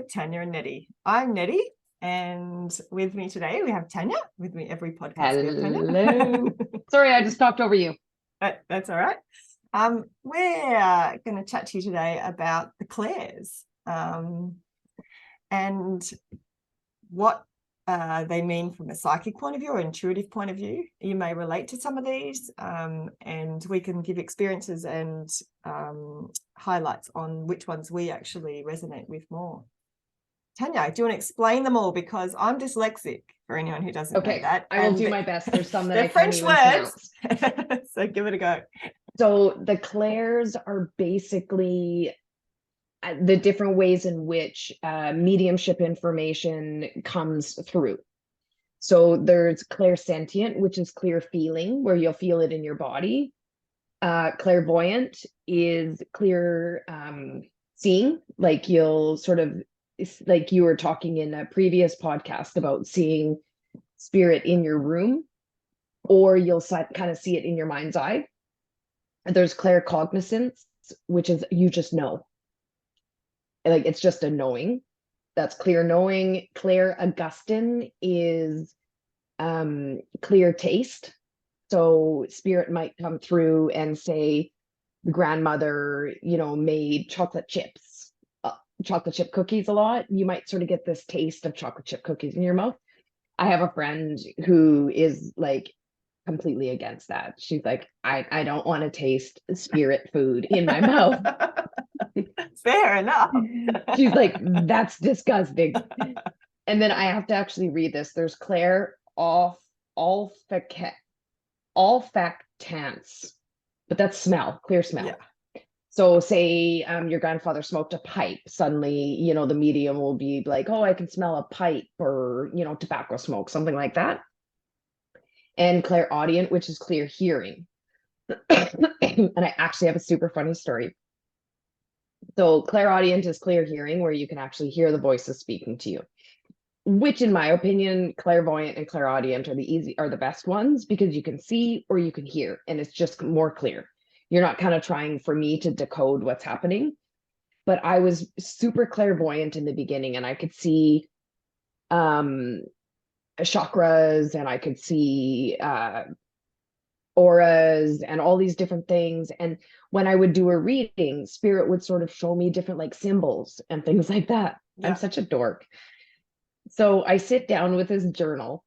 with Tania and Nette. I'm Nette, and with me today we have Tania. With me every podcast. Hello. Sorry, I just talked over you. That's all right. We're going to chat to you today about the clairs and what they mean from a psychic point of view or intuitive point of view. You may relate to some of these, and we can give experiences and highlights on which ones we actually resonate with more. Tania, do you want to explain them all? Because I'm dyslexic, for anyone who doesn't know that. I will do my best. There's some that I can't French even words. pronounce. So give it a go. So the clairs are basically the different ways in which mediumship information comes through. So there's clairsentient, which is clear feeling, where you'll feel it in your body. Clairvoyant is clear seeing, like you'll sort of, like you were talking in a previous podcast about seeing spirit in your room, or you'll kind of see it in your mind's eye. There's claircognizance, which is you just know. Like it's just a knowing. That's clear knowing. Clairaugustin is clear taste. So spirit might come through and say the grandmother, made chocolate chip cookies a lot. You might sort of get this taste of chocolate chip cookies in your mouth. I have a friend who is like completely against that. She's like, I don't want to taste spirit food in my mouth. Fair enough. She's like, that's disgusting. And then I have to actually read this. There's clair olfactance, but that's smell, clear smell. Yeah. So say your grandfather smoked a pipe, suddenly, the medium will be like, oh, I can smell a pipe or, tobacco smoke, something like that. And clairaudient, which is clear hearing. And I actually have a super funny story. So clairaudient is clear hearing, where you can actually hear the voices speaking to you, which in my opinion, clairvoyant and clairaudient are the best ones, because you can see or you can hear, and it's just more clear. You're not kind of trying for me to decode what's happening. But I was super clairvoyant in the beginning, and I could see chakras, and I could see auras and all these different things. And when I would do a reading, spirit would sort of show me different like symbols and things like that. Yeah. I'm such a dork. So I sit down with this journal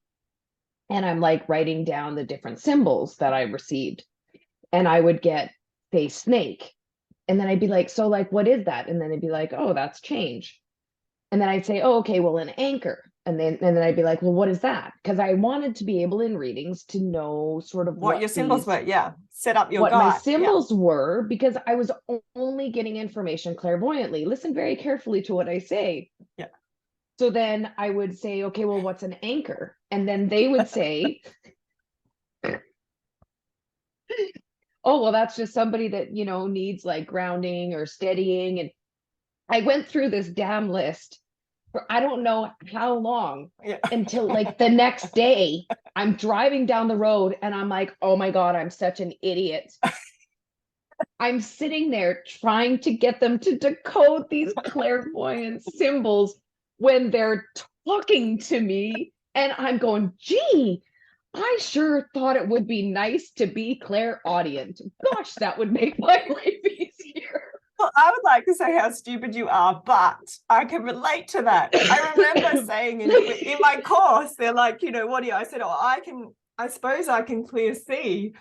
and I'm like writing down the different symbols that I received. And I would get, say, snake. And then I'd be like, so like, what is that? And then it'd be like, oh, that's change. And then I'd say, oh, okay, well, an anchor. And then I'd be like, well, what is that? Because I wanted to be able in readings to know sort of what your symbols were. Yeah. Set up your what guide. My symbols were, because I was only getting information clairvoyantly. Listen very carefully to what I say. Yeah. So then I would say, okay, well, what's an anchor? And then they would say, oh, well, that's just somebody that, needs like grounding or steadying. And I went through this damn list for I don't know how long, until like the next day I'm driving down the road and I'm like, oh my God, I'm such an idiot. I'm sitting there trying to get them to decode these clairvoyant symbols when they're talking to me. And I'm going, gee, I sure thought it would be nice to be clairaudient. Gosh, that would make my life easier. Well, I would like to say how stupid you are, but I can relate to that. I remember saying in my course, they're like, what do you? I said, oh, I suppose I can clear see.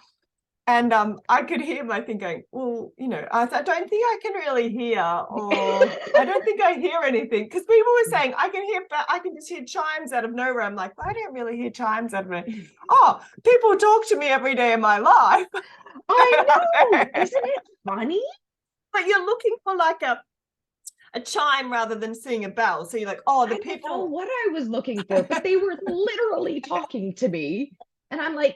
And I could hear my thing going, well, I don't think I can really hear, or I don't think I hear anything. Because people were saying, I can just hear chimes out of nowhere. I'm like, I don't really hear chimes out of nowhere. Oh, people talk to me every day of my life. I know. Isn't it funny? But you're looking for like a chime rather than seeing a bell. So you're like, oh, the people. I don't know what I was looking for, but they were literally talking to me. And I'm like,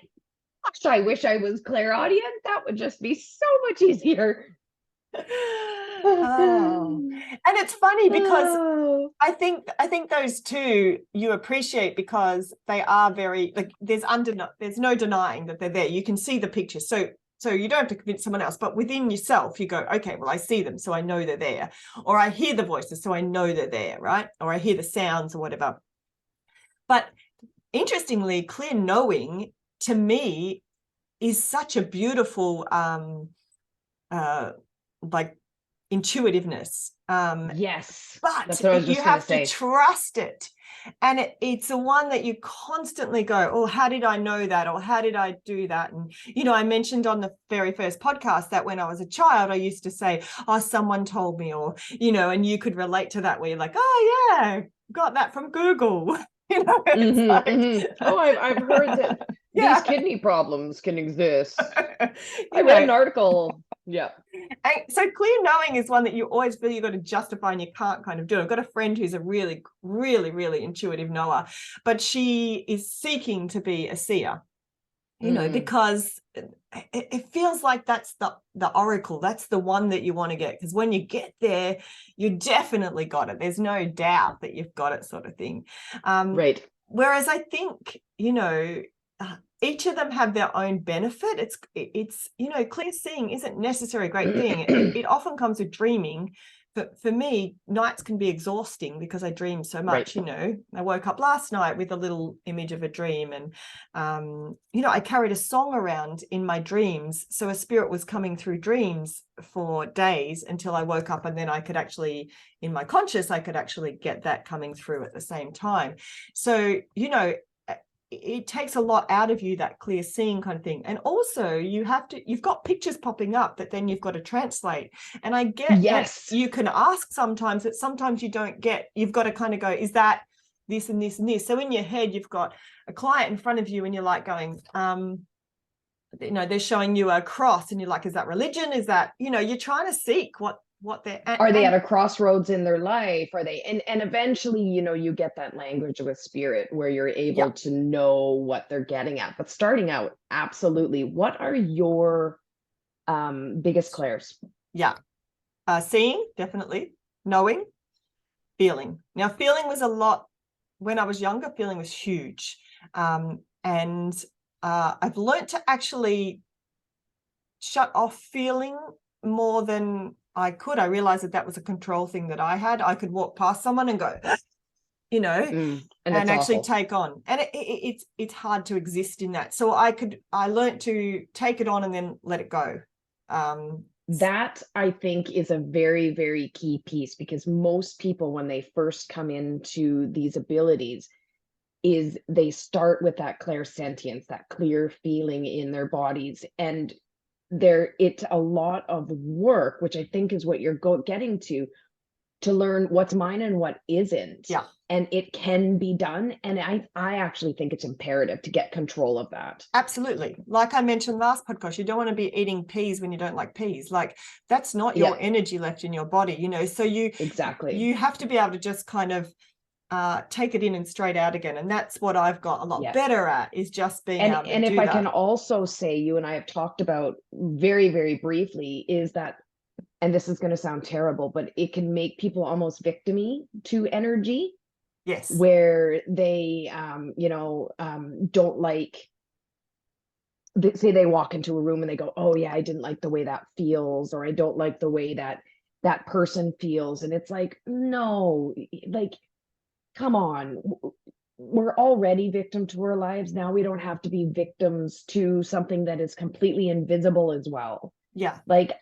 gosh, I wish I was clairaudient. That would just be so much easier. Oh. And it's funny because I think those two you appreciate because they are very, like, there's no denying that they're there. You can see the picture. So So you don't have to convince someone else, but within yourself, you go, okay, well, I see them, so I know they're there. Or I hear the voices, so I know they're there, right? Or I hear the sounds or whatever. But interestingly, clear knowing to me is such a beautiful like intuitiveness. Yes, But that's what I was you just gonna have to say. trust it. And it's the one that you constantly go, oh, how did I know that? Or how did I do that? And, you know, I mentioned on the very first podcast that when I was a child, I used to say, oh, someone told me, or, you know, and you could relate to that where you're like, oh, yeah, got that from Google. You know, it's like, Oh, I've heard that these yeah. kidney problems can exist. I You read know, an article. Yeah. and so clear knowing is one that you always feel you've got to justify and you can't kind of do it. I've got a friend who's a really, really, really intuitive knower, but she is seeking to be a seer, you know, because it feels like that's the oracle. That's the one that you want to get, because when you get there, you definitely got it. There's no doubt that you've got it, sort of thing. Right. Whereas I think, you know, each of them have their own benefit. It's you know, clear seeing isn't necessarily a great thing. It often comes with dreaming. For me, nights can be exhausting because I dream so much. Right. You know, I woke up last night with a little image of a dream, and you know, I carried a song around in my dreams, so a spirit was coming through dreams for days until I woke up, and then I could actually, in my conscious, I could actually get that coming through at the same time. So, you know, it takes a lot out of you, that clear seeing kind of thing. And also you've got pictures popping up that then you've got to translate. And I get that you can ask sometimes, that sometimes you don't get, you've got to kind of go, is that this and this and this? So in your head, you've got a client in front of you and you're like going, you know, they're showing you a cross and you're like, is that religion? Is that, you know, you're trying to seek what they're are they at a crossroads in their life? Are they, and eventually, you know, you get that language with spirit where you're able to know what they're getting at. But starting out, absolutely. What are your biggest clairs? Seeing, definitely. Knowing, feeling. Now, feeling was a lot when I was younger. Feeling was huge, and I've learned to actually shut off feeling more than I could. I realized that was a control thing that I had. I could walk past someone and go, you know, and actually take on. And it's hard to exist in that. So I learned to take it on and then let it go. That, I think, is a very, very key piece, because most people, when they first come into these abilities, is they start with that clairsentience, that clear feeling in their bodies. And it's a lot of work, which I think is what you're getting to learn what's mine and what isn't. Yeah. And it can be done. And I actually think it's imperative to get control of that. Absolutely. Like I mentioned last podcast, you don't want to be eating peas when you don't like peas. Like, that's not your energy left in your body, you know. So you have to be able to just kind of take it in and straight out again. And that's what I've got a lot better at, is just being able to do that. And if I can also say, you and I have talked about very, very briefly, is that, and this is going to sound terrible, but it can make people almost victim-y to energy. Yes. Where they, don't like, say they walk into a room and they go, oh yeah, I didn't like the way that feels, or I don't like the way that person feels. And it's like, no, like, come on, we're already victim to our lives. Now we don't have to be victims to something that is completely invisible as well. Yeah. Like,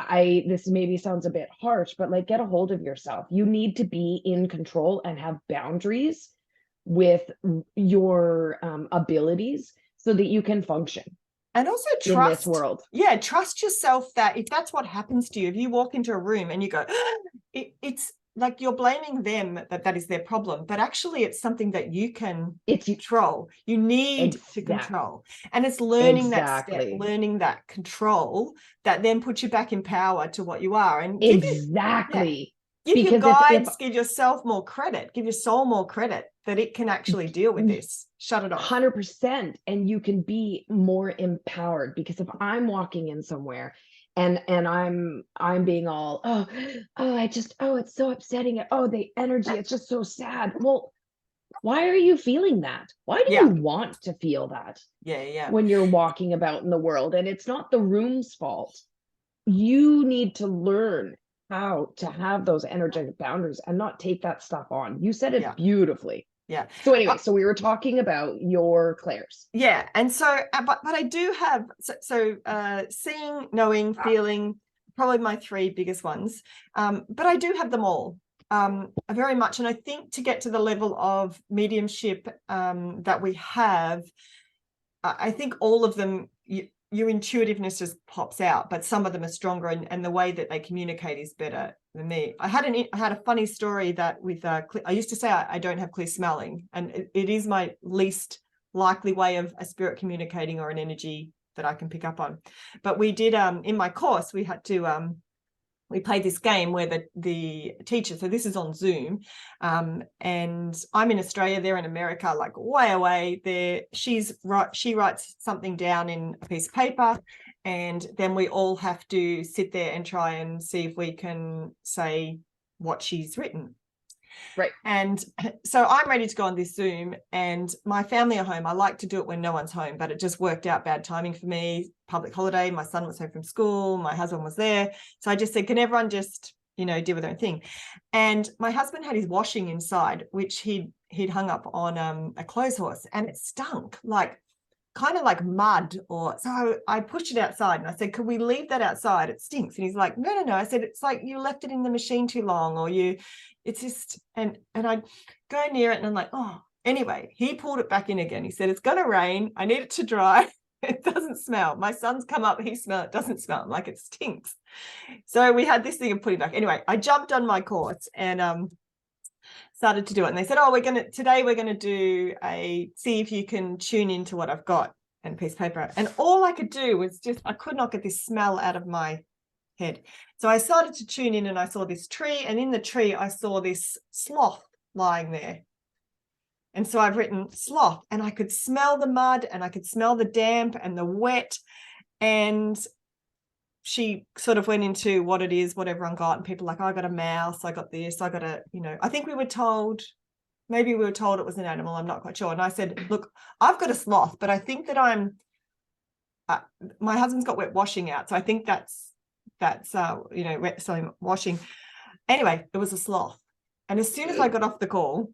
this maybe sounds a bit harsh, but like, get a hold of yourself. You need to be in control and have boundaries with your abilities so that you can function. And also trust in this world. Yeah, trust yourself that if that's what happens to you, if you walk into a room and you go, it's like you're blaming them, that is their problem, but actually it's something that you can control. You need to control. And it's learning that step, learning that control, that then puts you back in power to what you are. And give your guides, give yourself more credit, give your soul more credit that it can actually deal with this. Shut it off. 100%. And you can be more empowered, because if I'm walking in somewhere and I'm being all, it's so upsetting. Oh, the energy, it's just so sad. Well, Why are you feeling that? Why do you Yeah. want to feel that Yeah. when you're walking about in the world? And it's not the room's fault. You need to learn how to have those energetic boundaries and not take that stuff on. You said it Yeah. beautifully. Yeah. So anyway, so we were talking about your clairs. Yeah. And so, but I do have, seeing, knowing, feeling, probably my three biggest ones. But I do have them all, very much. And I think to get to the level of mediumship that we have, I think all of them, your intuitiveness just pops out, but some of them are stronger, and the way that they communicate is better than me. I had a funny story that with I used to say I don't have clear smelling, and it is my least likely way of a spirit communicating or an energy that I can pick up on. But we did in my course, we had to we played this game where the teacher, so this is on Zoom, and I'm in Australia, they're in America, like way away. She writes something down in a piece of paper, and then we all have to sit there and try and see if we can say what she's written. Right. And so I'm ready to go on this Zoom, and my family are home. I like to do it when no one's home, but it just worked out bad timing for me. Public holiday, my son was home from school, my husband was there. So I just said, can everyone just, do their own thing? And my husband had his washing inside, which he'd hung up on a clothes horse, and it stunk kind of like mud. So I pushed it outside, and I said, could we leave that outside? It stinks. And he's like, no. I said, it's like you left it in the machine too long, or it's just, and I go near it, and I'm like, oh, anyway, he pulled it back in again. He said, it's going to rain. I need it to dry. It doesn't smell. My son's come up, he smelled it, doesn't smell. I'm like, it stinks. So we had this thing of putting back. Anyway, I jumped on my course and started to do it. And they said, oh, today we're going to do see if you can tune into what I've got, and a piece of paper. And all I could do was I could not get this smell out of my head. So I started to tune in, and I saw this tree, and in the tree, I saw this sloth lying there. And so I've written sloth, and I could smell the mud, and I could smell the damp and the wet. And she sort of went into what it is, what everyone got, and people like, oh, I got a mouse, I got this, I got I think maybe we were told it was an animal, I'm not quite sure. And I said, look, I've got a sloth, but I think that my husband's got wet washing out, so I think that's wet washing. Anyway, it was a sloth, and as soon as I got off the call,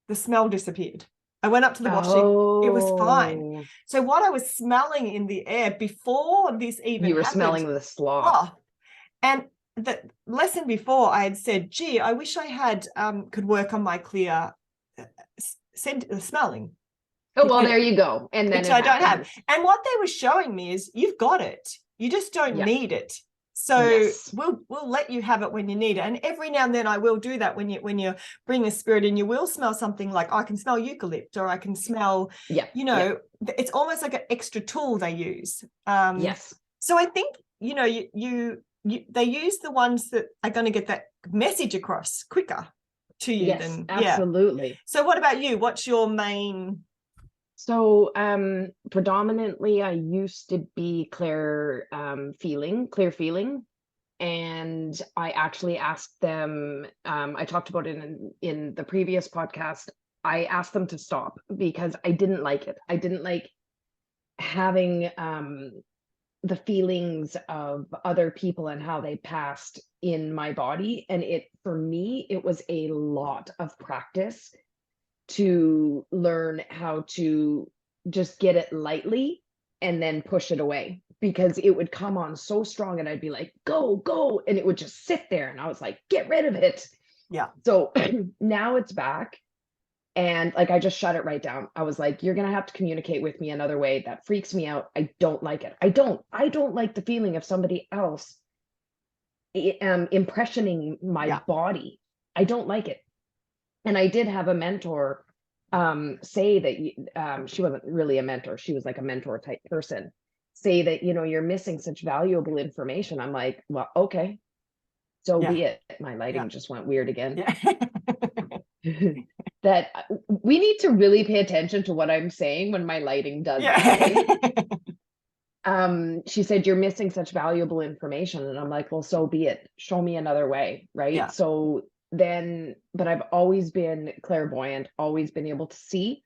the smell disappeared. I went up to the washing. It was fine. So what I was smelling in the air before this even you were happened, smelling the sloth. And the lesson before, I had said, gee, I wish I had could work on my clear smelling. Oh, well, there you go. And then which I don't have. And what they were showing me is you've got it. You just don't need it. So we'll let you have it when you need it. And every now and then I will do that when you bring a spirit in, you will smell something like, I can smell eucalypt, or I can smell, it's almost like an extra tool they use. Yes. So I think, they use the ones that are going to get that message across quicker to you. Yes, absolutely. So what about you? What's your main? So predominantly I used to be clear feeling. And I actually asked them, I talked about it in the previous podcast. I asked them to stop because I didn't like it. I didn't like having the feelings of other people and how they passed in my body. And for me, it was a lot of practice to learn how to just get it lightly and then push it away, because it would come on so strong and I'd be like, go, and it would just sit there, and I was like, get rid of it. Yeah. So now it's back, and like I just shut it right down. I was like, you're gonna have to communicate with me another way. That freaks me out. I don't like it. I don't like the feeling of somebody else impressioning my body. I don't like it. And I did have a mentor say that she wasn't really a mentor. She was like a mentor type person. Say that, you're missing such valuable information. I'm like, well, okay, so be it. My lighting just went weird again. That we need to really pay attention to what I'm saying when my lighting does that. She said, you're missing such valuable information. And I'm like, well, so be it. Show me another way. Right. So but I've always been clairvoyant, always been able to see.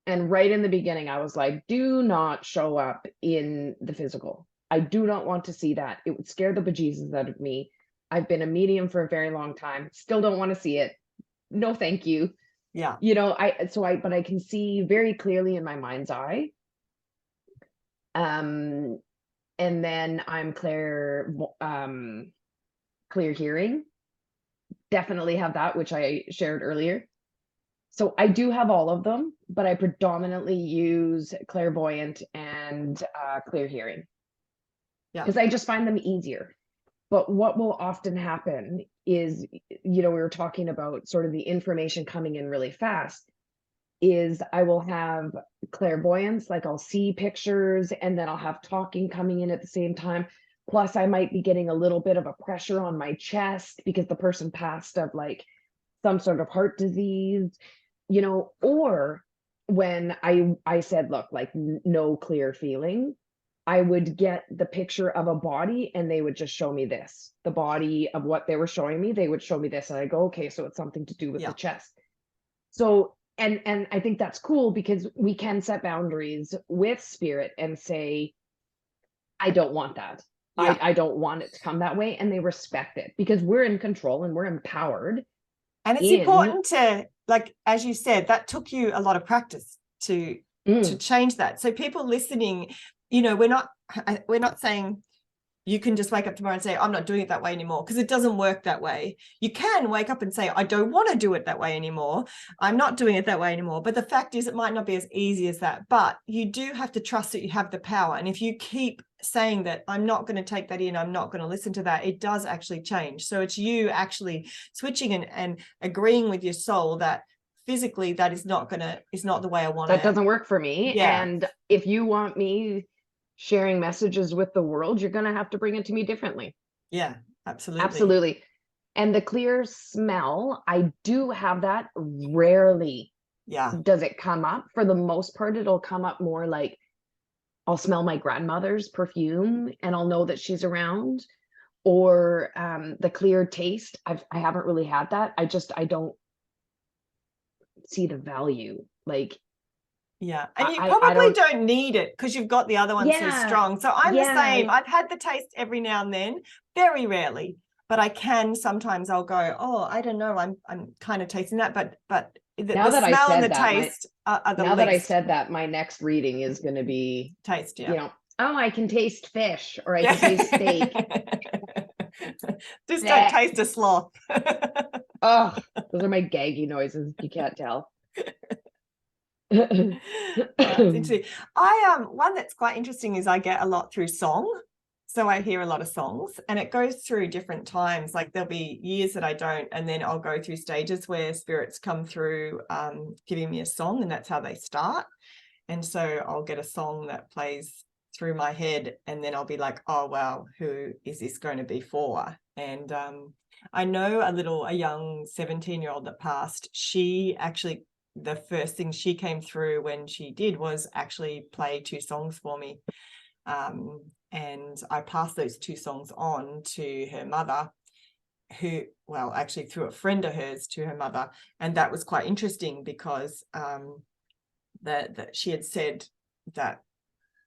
And right in the beginning, I was like, do not show up in the physical. I do not want to see that. It would scare the bejesus out of me. I've been a medium for a very long time. Still don't want to see it. No, thank you. Yeah. You know, but I can see very clearly in my mind's eye. And then I'm clear hearing. Definitely have that, which I shared earlier. So I do have all of them, but I predominantly use clairvoyant and clear hearing. Yeah. Because I just find them easier. But what will often happen is, you know, we were talking about sort of the information coming in really fast, is I will have clairvoyance, like I'll see pictures and then I'll have talking coming in at the same time. Plus, I might be getting a little bit of a pressure on my chest because the person passed of like some sort of heart disease, you know, or when I said, look, like no clear feeling, I would get the picture of a body and they would just show me this, the body of what they were showing me, they would show me this. And I go, okay, so it's something to do with the chest. So, and I think that's cool because we can set boundaries with spirit and say, I don't want that. I don't want it to come that way. And they respect it because we're in control and we're empowered. And it's important to, like, as you said, that took you a lot of practice to change that. So people listening, you know, we're not saying you can just wake up tomorrow and say, I'm not doing it that way anymore, because it doesn't work that way. You can wake up and say, I don't want to do it that way anymore. I'm not doing it that way anymore. But the fact is, it might not be as easy as that. But you do have to trust that you have the power. And if you keep saying that, I'm not going to take that in, I'm not going to listen to that, it does actually change. So it's you actually switching and agreeing with your soul that physically that is not the way I want it. That doesn't work for me. Yeah. And if you want me sharing messages with the world, you're going to have to bring it to me differently. Yeah, absolutely. Absolutely. And the clear smell, I do have that rarely. Yeah. Does it come up? For the most part, it'll come up more like I'll smell my grandmother's perfume and I'll know that she's around. Or the clear taste. I haven't really had that. I don't see the value. Like, yeah, and you probably don't need it because you've got the other one so strong. So I'm the same. I've had the taste every now and then, very rarely, but I can sometimes. I'll go, oh, I don't know, I'm kind of tasting that, but the smell and the taste are the least. Now that I said that, my next reading is going to be taste. Yeah, you know, oh, I can taste fish or I can taste steak. Just don't taste a sloth. Oh, those are my gaggy noises. You can't tell. Interesting. One that's quite interesting is I get a lot through song. So I hear a lot of songs and it goes through different times. Like there'll be years that I don't, and then I'll go through stages where spirits come through giving me a song, and that's how they start. And so I'll get a song that plays through my head and then I'll be like, oh wow, who is this going to be for? And I know a young 17-year-old that passed. She actually, the first thing she came through when she did was actually play 2 songs for me. And I passed those 2 songs on to her mother, who, well, actually through a friend of hers to her mother. And that was quite interesting because that she had said that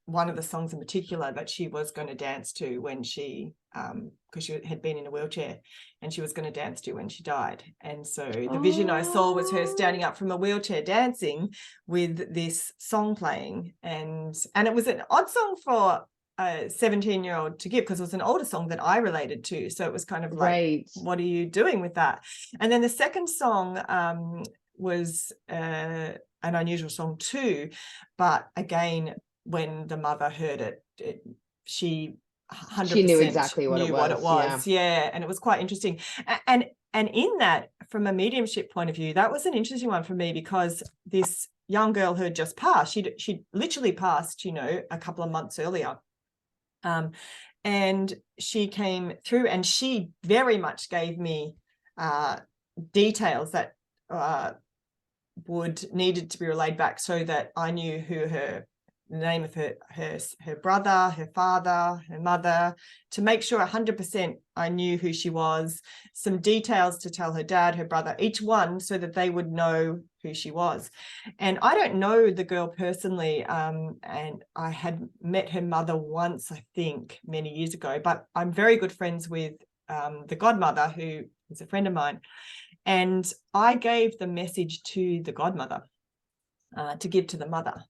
one of the songs in particular that she was going to dance to when she, because she had been in a wheelchair, and she was going to dance to when she died. And so the vision I saw was her standing up from a wheelchair dancing with this song playing. And it was an odd song for a 17-year-old to give because it was an older song that I related to. So it was kind of like, what are you doing with that? And then the second song was an unusual song too. But again, when the mother heard it, she 100% knew exactly what it was. Yeah. And it was quite interesting. And in that, from a mediumship point of view, that was an interesting one for me because this young girl who had just passed, she literally passed, a couple of months earlier. And she came through and she very much gave me details that needed to be relayed back so that I knew who her the name of her brother, her father, her mother, to make sure 100% I knew who she was, some details to tell her dad, her brother, each one, so that they would know who she was. And I don't know the girl personally, and I had met her mother once, I think, many years ago, but I'm very good friends with the godmother, who is a friend of mine. And I gave the message to the godmother to give to the mother.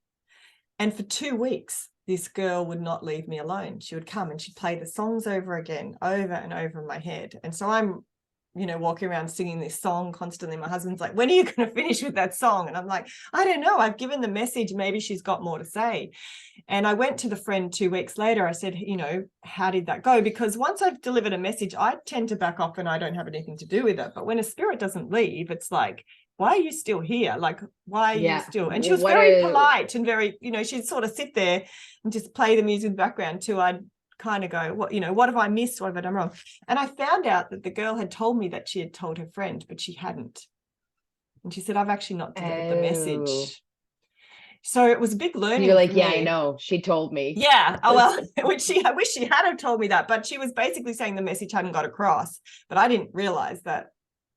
And for 2 weeks, this girl would not leave me alone. She would come and she'd play the songs over again, over and over in my head. And so I'm, walking around singing this song constantly. My husband's like, when are you going to finish with that song? And I'm like, I don't know. I've given the message. Maybe she's got more to say. And I went to the friend 2 weeks later. I said, how did that go? Because once I've delivered a message, I tend to back off and I don't have anything to do with it. But when a spirit doesn't leave, it's like, why are you still here? Like, why are you still? And she was very polite and very, she'd sort of sit there and just play the music in the background till I'd kind of go, what have I missed? What have I done wrong? And I found out that the girl had told me that she had told her friend, but she hadn't. And she said, I've actually not delivered the message. So it was a big learning. You're like, yeah, I know. She told me. Yeah. Oh, well, I wish she had have told me that, but she was basically saying the message hadn't got across, but I didn't realize that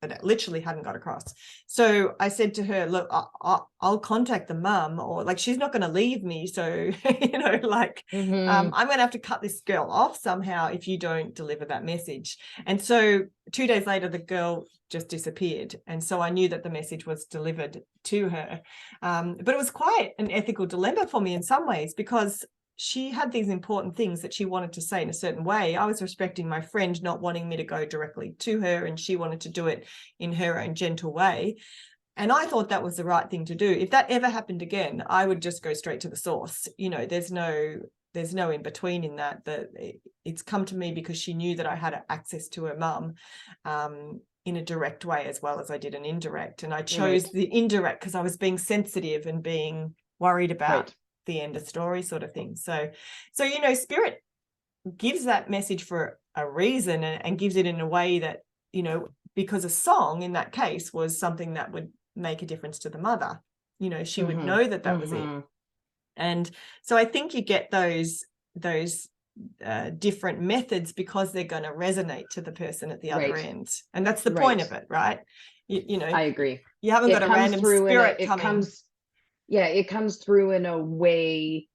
it literally hadn't got across. So I said to her, look, I'll contact the mum, or like, she's not going to leave me. So, I'm going to have to cut this girl off somehow if you don't deliver that message. And so 2 days later, the girl just disappeared. And so I knew that the message was delivered to her. But it was quite an ethical dilemma for me in some ways, because she had these important things that she wanted to say in a certain way. I was respecting my friend not wanting me to go directly to her, and she wanted to do it in her own gentle way. And I thought that was the right thing to do. If that ever happened again, I would just go straight to the source. There's no in between in that. It's come to me because she knew that I had access to her mum in a direct way as well as I did an indirect. And I chose the indirect because I was being sensitive and being worried about the end of story sort of thing. So spirit gives that message for a reason, and gives it in a way that, because a song in that case was something that would make a difference to the mother. She would know that was it. And so I think you get those different methods because they're going to resonate to the person at the other end. And that's the point of it, right? I agree. You haven't got a random spirit coming. It comes through in a way.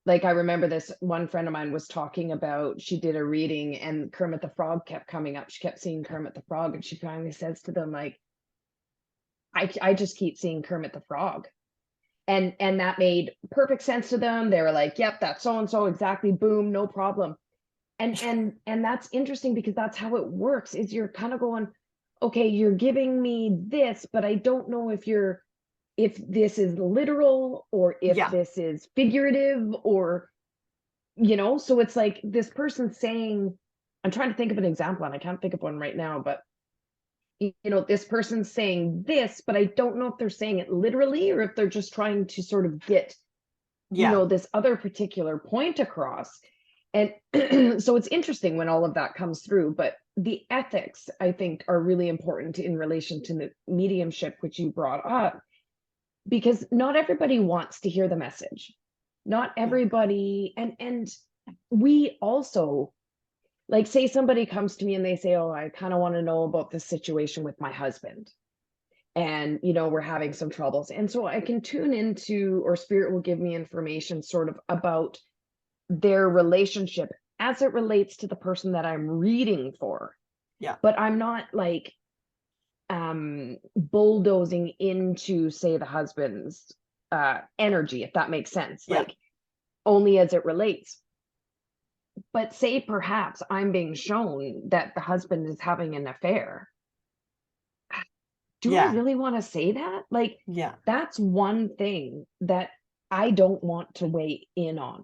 Like, I remember this one friend of mine was talking about, she did a reading and Kermit the Frog kept coming up. She kept seeing Kermit the Frog, and she finally says to them, like, I just keep seeing Kermit the Frog. And that made perfect sense to them. They were like, yep, that's so-and-so exactly. Boom, no problem. And that's interesting, because that's how it works, is you're kind of going, okay, you're giving me this, but I don't know if this is literal or if this is figurative, or, so it's like this person saying, I'm trying to think of an example and I can't think of one right now, but this person's saying this, but I don't know if they're saying it literally or if they're just trying to sort of get, this other particular point across. And so it's interesting when all of that comes through, but the ethics, I think, are really important in relation to the mediumship, which you brought up. Because not everybody wants to hear the message. Not everybody, and we also, like, say somebody comes to me and they say, oh, I kind of want to know about this situation with my husband. And, we're having some troubles. And so I can tune into, or spirit will give me information sort of about their relationship as it relates to the person that I'm reading for. Yeah. But I'm not like, bulldozing into, say, the husband's energy, if that makes sense, like only as it relates. But say perhaps I'm being shown that the husband is having an affair. Do I really want to say that? Like, that's one thing that I don't want to weigh in on.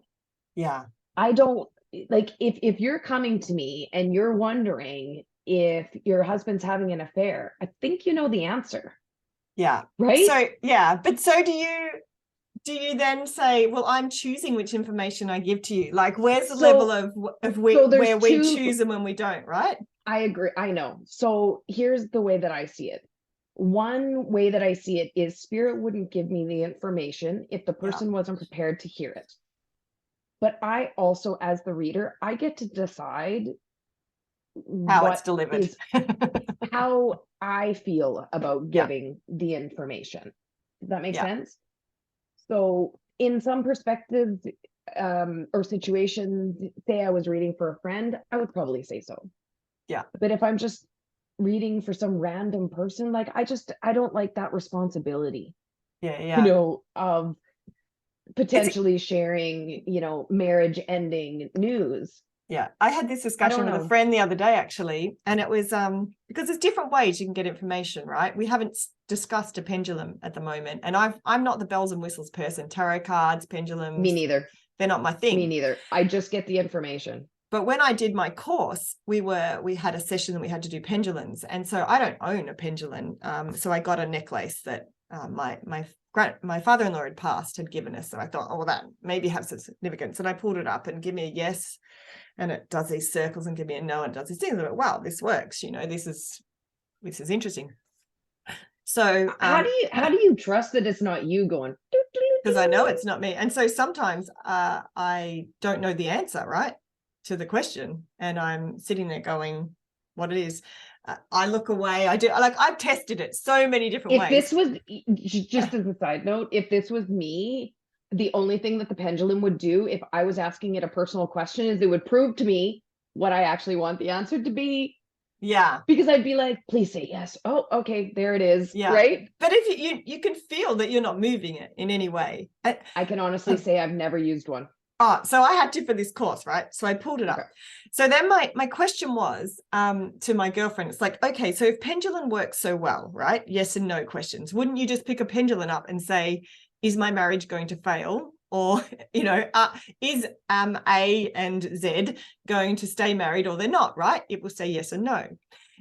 I don't, like, if you're coming to me and you're wondering if your husband's having an affair, I think you know the answer. Right? So, but so do you then say, well, I'm choosing which information I give to you? Like, where's the level of where we choose and when we don't, right? I agree. I know. So here's the way that I see it. One way that I see it is spirit wouldn't give me the information if the person wasn't prepared to hear it. but I also, as the reader, I get to decide How it's what delivered. is how I feel about Yeah. giving the information. Does that make Yeah. sense? So in some perspectives, or situations, say I was reading for a friend, I would probably say so. Yeah. But if I'm just reading for some random person, like I don't like that responsibility, Yeah. you Yeah. know, of It's potentially sharing, you know, marriage ending news. Yeah, I had this I discussion don't with a know. friend the other day, actually, and it was because there's different ways you can get information, right? We haven't discussed a pendulum at the moment, and I'm not the bells and whistles person. Tarot cards, Me pendulums, neither. they're not my Me thing. neither. I just get the information. But when I did my course, we had a session that we had to do pendulums, and so I don't own a pendulum. So I got a necklace that my father-in-law had given us. So I thought, oh, well, that maybe has some significance. And I pulled it up and give me a yes. And it does these circles and give me a no, and it does these things. I'm like, wow, this works. You know, this is interesting. So How do you trust that it's not you going? because I know it's not me. And so sometimes I don't know the answer, right, to the question. And I'm sitting there going, what it is. I look away. I do, like, I've tested it so many different If ways. this was, just as a side note, if this was me, the only thing that the pendulum would do if I was asking it a personal question is it would prove to me what I actually want the answer to be. Yeah. Because I'd be like, please say yes. Oh, okay, there it is. Yeah. Right. But if you can feel that you're not moving it in any way. I can honestly say I've never used one. Oh, so I had to for this course, right? So I pulled it up. Okay. So then my question was to my girlfriend, it's like, okay, so if pendulum works so well, right? Yes and no questions. Wouldn't you just pick a pendulum up and say, is my marriage going to fail? Or, you know, is A and Z going to stay married or they're not, right? It will say yes or no.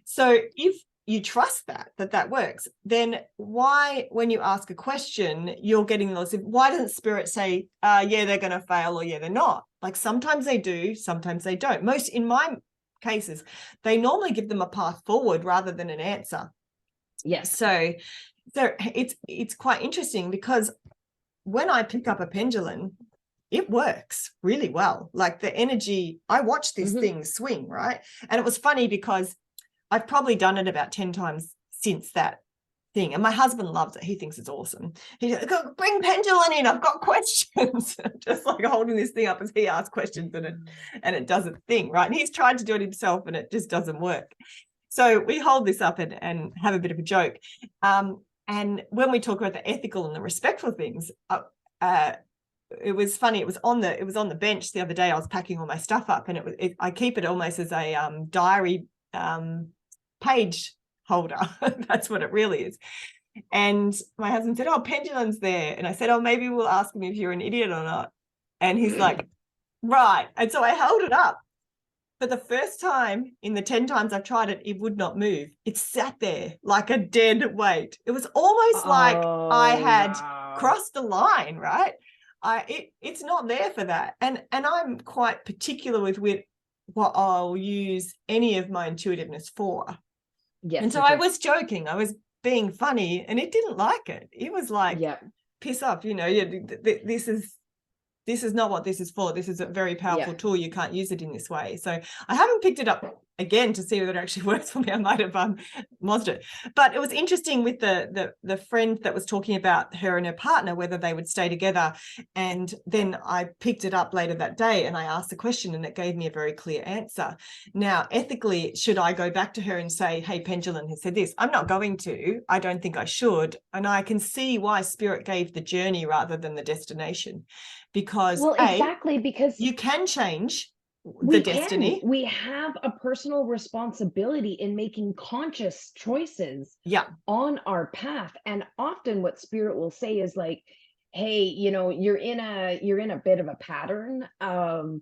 So if you trust that works, then why, when you ask a question, you're getting those, why doesn't spirit say, yeah, they're going to fail, or yeah, they're not? Like sometimes they do, sometimes they don't. Most, in my cases, they normally give them a path forward rather than an answer. Yes. So it's quite interesting because when I pick up a pendulum, it works really well. Like the energy, I watched this thing swing, right? And it was funny because I've probably done it about 10 times since that thing. And my husband loves it. He thinks it's awesome. He's like, bring pendulum in. I've got questions. Just like holding this thing up as he asks questions and it does its thing, right? And he's tried to do it himself and it just doesn't work. So we hold this up and have a bit of a joke. And when we talk about the ethical and the respectful things, it was funny. It was on the bench the other day. I was packing all my stuff up, and I keep it almost as a diary page holder. That's what it really is. And my husband said, oh, pendulum's there. And I said, oh, maybe we'll ask him if you're an idiot or not. And he's like, right. And so I held it up. But the first time in the 10 times I've tried it, it would not move. It sat there like a dead weight. It was almost like I had crossed the line, right? It's not there for that. And I'm quite particular with what I'll use any of my intuitiveness for. Yes. And so I was joking. I was being funny, and it didn't like it. It was like, piss off, you know, this is not what this is for. This is a very powerful tool. You can't use it in this way. So I haven't picked it up again to see whether it actually works for me. I might have mozzed it. But it was interesting with the friend that was talking about her and her partner, whether they would stay together. And then I picked it up later that day and I asked the question and it gave me a very clear answer. Now, ethically, should I go back to her and say, hey, pendulum has said this? I'm not going to. I don't think I should. And I can see why spirit gave the journey rather than the destination. Because because you can change the destiny. We have a personal responsibility in making conscious choices on our path. And often what spirit will say is like, hey, you know, you're in a bit of a pattern of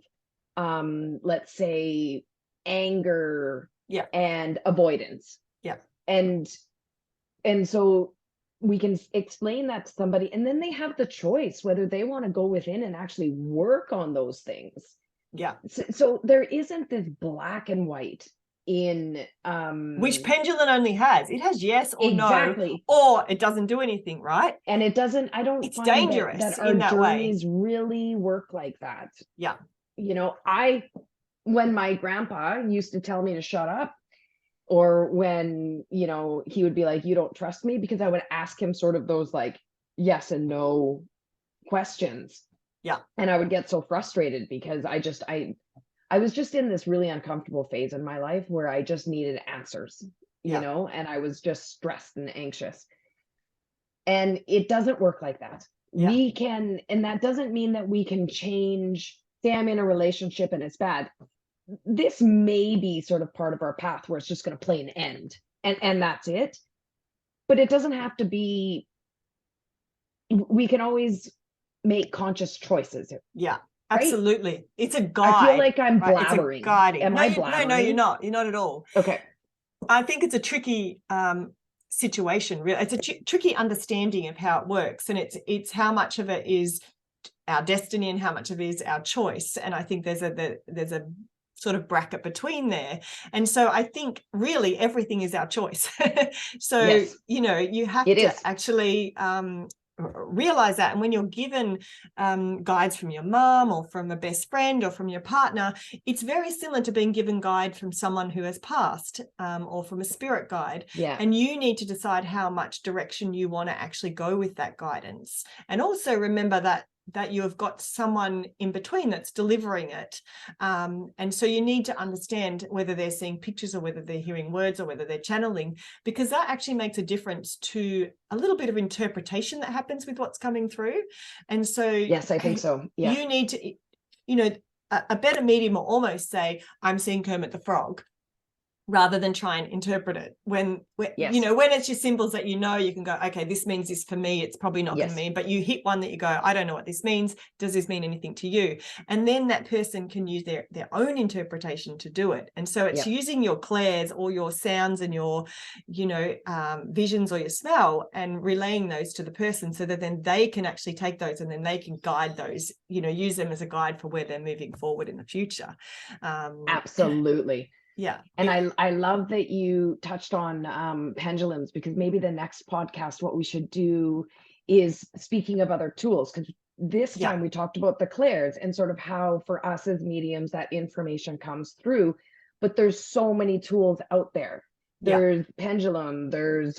let's say anger and avoidance. And so we can explain that to somebody, and then they have the choice whether they want to go within and actually work on those things. So there isn't this black and white. in which pendulum only has, it has yes or exactly. no, or it doesn't do anything, right? And it doesn't, I don't It's find dangerous that our in that way. journeys really work like that. Yeah. You know, when my grandpa used to tell me to shut up, or when, you know, he would be like, you don't trust me, because I would ask him sort of those like yes and no questions. Yeah. And I would get so frustrated because I was just in this really uncomfortable phase in my life where I just needed answers, you know, and I was just stressed and anxious. And it doesn't work like that. Yeah. We can, and that doesn't mean that we can change, say I'm in a relationship and it's bad. This may be sort of part of our path where it's just going to play an end, and that's it. But it doesn't have to be, we can always make conscious choices. Yeah. Right? Absolutely. It's a guide. I feel like I'm right? blabbering. It's a guiding. Am no, I blabbering? No, you're not. You're not at all. Okay. I think it's a tricky situation. Really, it's a tricky understanding of how it works, and it's how much of it is our destiny and how much of it is our choice. And I think there's a sort of bracket between there. And so I think really everything is our choice. So yes. You know, you have to actually realize that. And when you're given guides from your mom or from a best friend or from your partner, it's very similar to being given guide from someone who has passed or from a spirit guide. Yeah. And you need to decide how much direction you want to actually go with that guidance. And also remember that you have got someone in between that's delivering it. And so you need to understand whether they're seeing pictures or whether they're hearing words or whether they're channeling, because that actually makes a difference to a little bit of interpretation that happens with what's coming through. And so yes, I think so. Yeah. You need to, you know, a better medium will almost say, I'm seeing Kermit the Frog, rather than try and interpret it. When yes. You know, when it's your symbols that you know, you can go, okay, this means this for me, it's probably not yes. going to mean, but you hit one that you go, I don't know what this means. Does this mean anything to you? And then that person can use their own interpretation to do it. And so it's yep. using your clairs or your sounds and your, you know, visions or your smell and relaying those to the person so that then they can actually take those and then they can guide those, you know, use them as a guide for where they're moving forward in the future. Absolutely. Yeah. And I love that you touched on pendulums, because maybe the next podcast, what we should do is speaking of other tools, because this time we talked about the clairs and sort of how for us as mediums that information comes through, but there's so many tools out there. There's pendulum, there's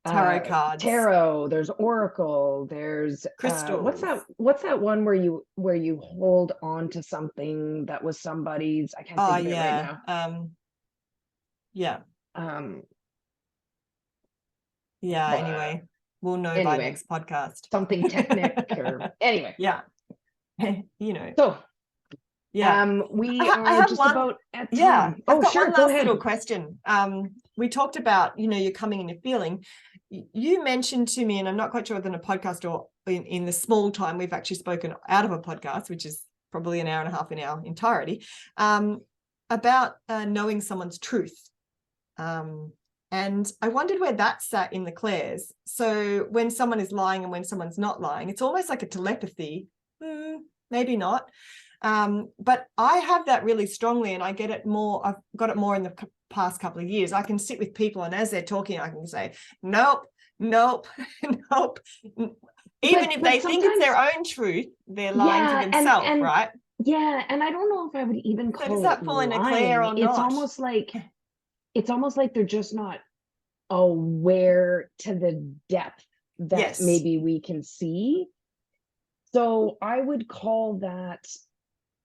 tarot cards, there's oracle, there's crystals. What's that one where you hold on to something that was somebody's? I can't think of it right now. Anyway, we'll know by next podcast. Something technic or anyway. Yeah. You know. So we are just about at time. I've got one last little question. We talked about, you know, you're coming and you're feeling. You mentioned to me, and I'm not quite sure whether in a podcast or in the small time we've actually spoken out of a podcast, which is probably an hour and a half in our entirety, about knowing someone's truth. And I wondered where that sat in the clairs. So when someone is lying and when someone's not lying, it's almost like a telepathy. Maybe not. But I have that really strongly, and I get it more. I've got it more in the past couple of years. I can sit with people, and as they're talking, I can say, nope, nope, nope. Even if they think it's their own truth, they're lying to themselves, right? Yeah, and I don't know if I would even call does that fall in a clair or not? It's almost like they're just not aware to the depth that maybe we can see. So I would call that.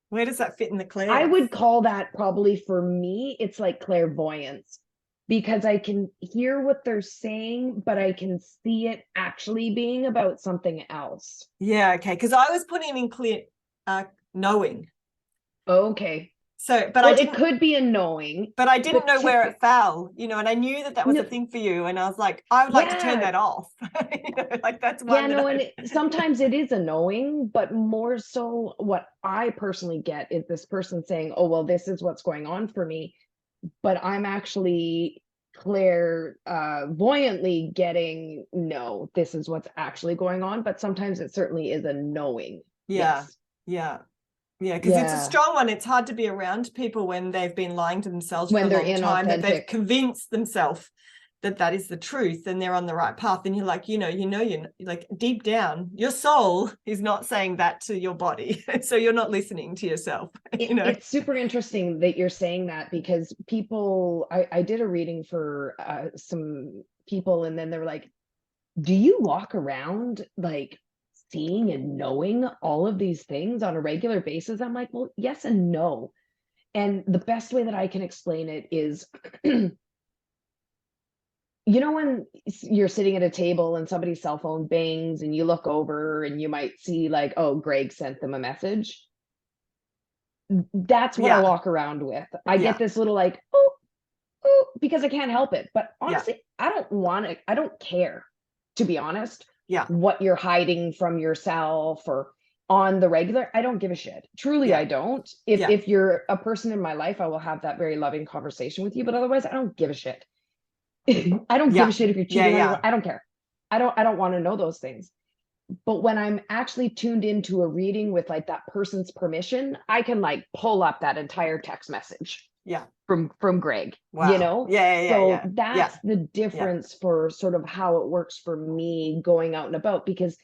Where does that fit in the clair? I would call that, probably for me, it's like clairvoyance, because I can hear what they're saying, but I can see it actually being about something else. Yeah, okay. Because I was putting in clear knowing. Okay. So, but it could be a knowing, but I didn't know where it fell, you know, and I knew that was a thing for you, and I was like, I would like to turn that off. You know, like that's one. And sometimes it is a knowing, but more so what I personally get is this person saying, oh, well, this is what's going on for me, but I'm actually clairvoyantly getting, no, this is what's actually going on. But sometimes it certainly is a knowing. Yeah. Yeah, because it's a strong one. It's hard to be around people when they've been lying to themselves When for a they're long time, that they've inauthentic. convinced themselves that that is the truth and they're on the right path. And you're like, you're like deep down, your soul is not saying that to your body. So you're not listening to yourself. It's super interesting that you're saying that, because people, I did a reading for some people, and then they were like, do you walk around like seeing and knowing all of these things on a regular basis? I'm like, well, yes and no. And the best way that I can explain it is, when you're sitting at a table and somebody's cell phone bangs and you look over and you might see like, oh, Greg sent them a message. That's what I walk around with. I get this little like, oh, because I can't help it. But honestly, I don't want it. I don't care, to be honest. What you're hiding from yourself or on the regular, I don't give a shit. Truly, I don't. If you're a person in my life, I will have that very loving conversation with you. But otherwise, I don't give a shit. I don't give a shit if you're cheating on me. I don't care. I don't want to know those things. But when I'm actually tuned into a reading with like that person's permission, I can like pull up that entire text message. From Greg. Wow. So that's the difference for sort of how it works for me going out and about, because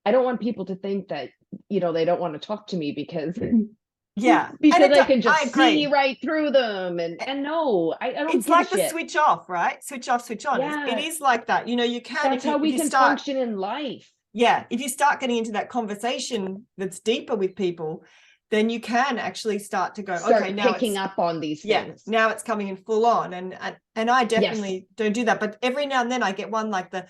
I don't want people to think that, they don't want to talk to me because I can just see right through them. And no, I don't. It's like the switch off, right? Switch off, switch on. It is like that. You can. That's how we can function in life. Yeah, if you start getting into that conversation that's deeper with people, then you can actually start to go, okay, now picking up on these things. Now it's coming in full on, and I definitely don't do that. But every now and then I get one like the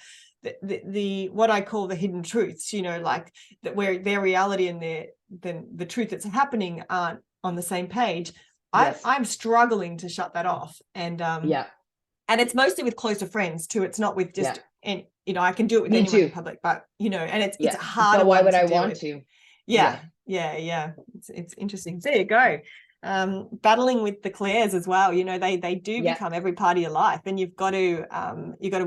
what I call the hidden truths, like that, where their reality and the truth that's happening aren't on the same page. I'm struggling to shut that off, and and it's mostly with closer friends too. It's not with just and I can do it with anyone in public, but and it's hard. But why would I want to? Yeah. It's interesting. There you go. Battling with the clairs as well. They do become every part of your life, and you've got to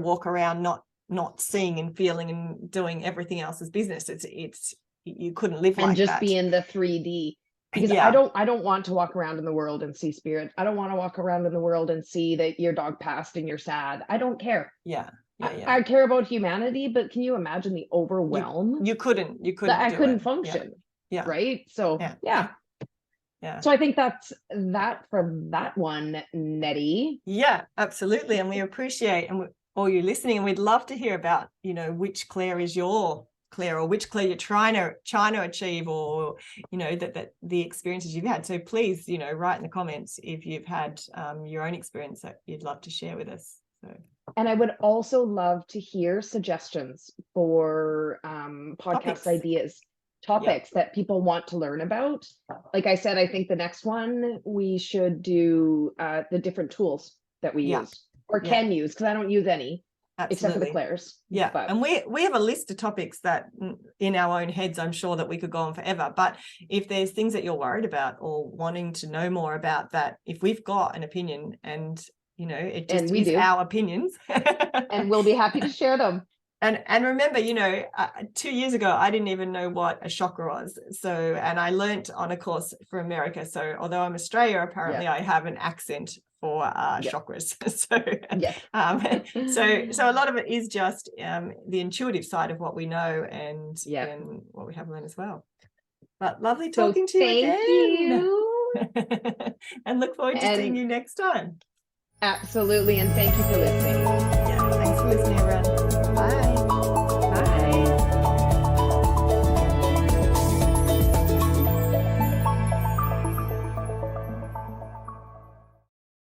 walk around not seeing and feeling and doing everything else's business. It's you couldn't live like that. And just be in the 3D. Because I don't want to walk around in the world and see spirit. I don't want to walk around in the world and see that your dog passed and you're sad. I don't care. I care about humanity, but can you imagine the overwhelm? You couldn't. I couldn't function. Right. So So I think that's that from that one, Nettie. Yeah, absolutely. And we appreciate all you listening, and we'd love to hear about which clair is your clair, or which clair you're trying to achieve, or that the experiences you've had. So please write in the comments if you've had your own experience that you'd love to share with us. And I would also love to hear suggestions for podcast ideas, topics that people want to learn about. Like I said, I think the next one we should do the different tools that we use or can use, because I don't use any. Absolutely. Except for the clairs. But. And we have a list of topics that in our own heads, I'm sure that we could go on forever. But if there's things that you're worried about or wanting to know more about, that if we've got an opinion and it just is our opinions, and we'll be happy to share them. And remember, 2 years ago, I didn't even know what a chakra was. So, and I learnt on a course for America. So although I'm Australia, apparently I have an accent for chakras. So a lot of it is just the intuitive side of what we know and what we have learned as well. But lovely talking to you again. Thank you. And look forward to seeing you next time. Absolutely. And thank you for listening. Yeah, thanks for listening.